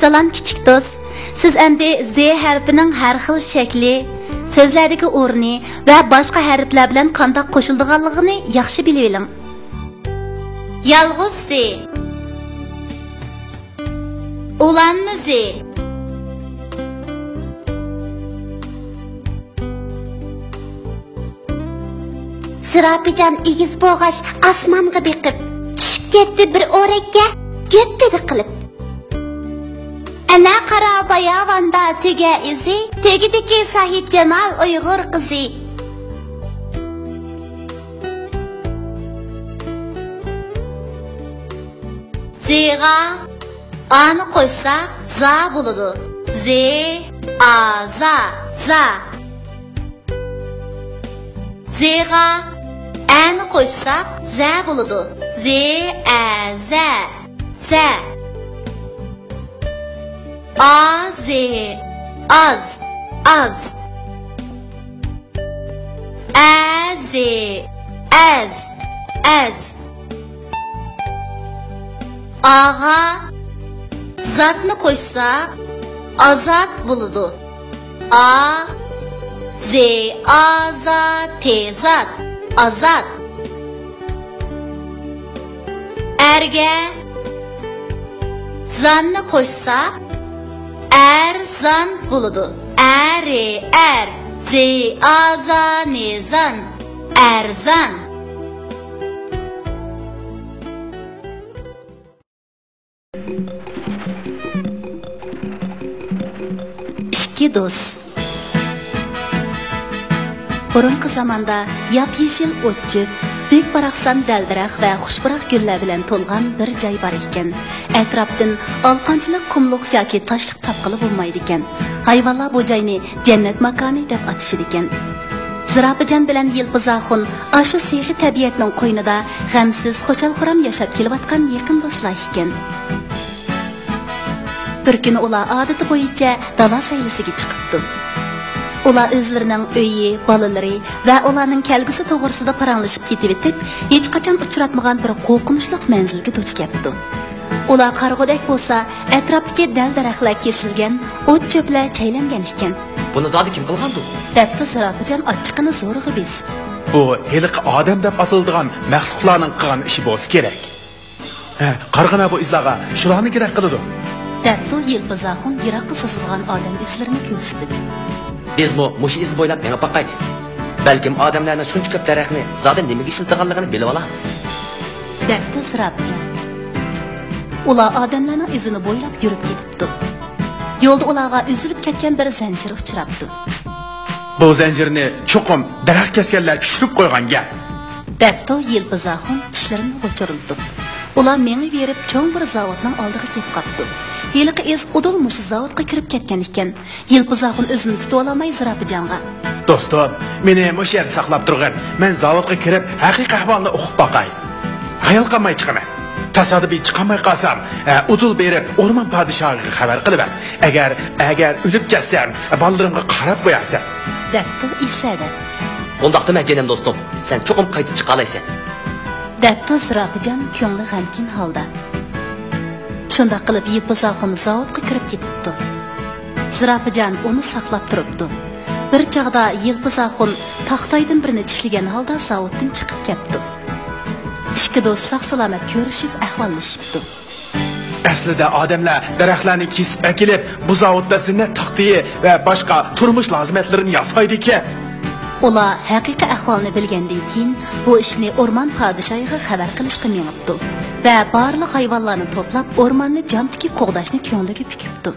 Assalom kichik do'st. Siz endi Z harfining har xil shakli, so'zlardagi o'rni va boshqa harflar bilan qanday qo'shilganligini yaxshi bilib oling. Yolg'iz Z, ulanma Z, Zirapijon egiz bo'g'ash osmonga beqib, tushib ketdi bir o'rakka, göppedi qilib. Ana qara bayavanda tüge izi, tügideki sahip Cemal Uyg'ur qizi. Z'ga A'ni qo'ysak za bo'ladi. Z, A, za, za. Z'ga A'ni qo'ysak za bo'ladi. Z, A, za, za. Az, az, az. Az, az, az. Ağa zatni qo'ysak azat bo'ladi. A, Z, azat, tezat, azat. Erga zanni qo'ysak erzan bo'ladi. Er, Z, azan, nezan, erzan. İki do'st. Burunqi zamonda yap-yeshil o'tchib, büyük baraqsan daldirax va xushbiroq gullar bilan to'lgan bir joy bor ekan. Atrofdan olqonchilik qumliq yoki toshliq topqili bo'lmaydi ekan. Hayvonlar bu joyni jannat makoni deb atashadi ekan. Zirapijon bilan Yilpizaxun ashu sehi tabiatning qo'ynida g'amsiz, xo'shal-xuram yashab kelayotgan yaqin do'stlar ekan. Bir kuni ular odati bo'yicha dala saylisiga chiqibdi. Ular o'zlarining uyi, bolalari va ularning kelgusi to'g'risida paranglashib ketib etib, hech qachon uchratmagan bir qo'rqinchli manzilga duch kelibdi. Ular qarg'udak bo'lsa, atrofdagi dal-daraxtlar kesilgan, o't-cho'plar chaylangan ekan. Buni zodi kim qilgandi? Dabda Zirapijon ochiqini zo'rg'i besib. Bu heliq odam deb atiladigan maxluqlarning qilgan ishi bo'lsa kerak. Qarg'ana bu izlarga shularni kerak qiladi. Dabda Yilpizaxun yiroqqa so'zilgan odam izlarini ko'rsatdi. Biz mush iz bo'ylab menga boqaylik. Balkim odamlarning shuncha ko'p daraxtni zodi nimaga ishlatganligini bilib olamiz. Dabda Zirapijon. Ular odamlarning izini bo'ylab yurib ketibdi. Yo'lda ularga uzilib ketgan bir zanjir uchrabdi. Bu zanjirni cho'qim daraxt kesganlar tushirib qo'ygan gap. Dabda Yilpizaxun tishlarini g'o'chirildi. Ular meni berib cho'ng bir zavodning oldiga kelib qoldi. Heliqi iz udulmush zavodga kirib ketgan ekan. Yilpizaxun o'zini tuta olmay Zirapijonga: "Do'stim, meni mush yerda saqlab turgan. Men zavodga kirib haqiqiy ahvolni o'qib boqay. Hayal qilmay chiqaman. Tasodifiy chiqamay qolsam, udul berib o'rmon podshohiga xabar qilaman. Agar o'lib ketsam, bolalarimga qarab qo'yasan." Dabda isada. Undaqda majenim do'stim, sen cho'qim qaytib chiqa olaysan. Dabda Zirapijon ko'ngli g'amkin holda. Shunda qilib Yilpizaxun zavodga kirib ketibdi. Zirapijon uni saqlab turibdi. Bir chaqda Yilpizaxun taxtaydan birini tishlagan holda zavoddan chiqib ketdi. Ikki do'st sog'-salomat ko'rishib ahvollashibdi. Aslida odamlar daraxtlarni kesib akilib, bu zavodda zinnat taxtiyi va boshqa turmush lozimatlarini yasaydi ekan. Ular haqiqiy ahvolni bilgandan keyin bu ishni o'rmon podshohiga xabar qilishga menibdi va barliq hayvonlarni to'plab o'rmonni jam tikib qo'g'dashni ko'ngliga pukibdi.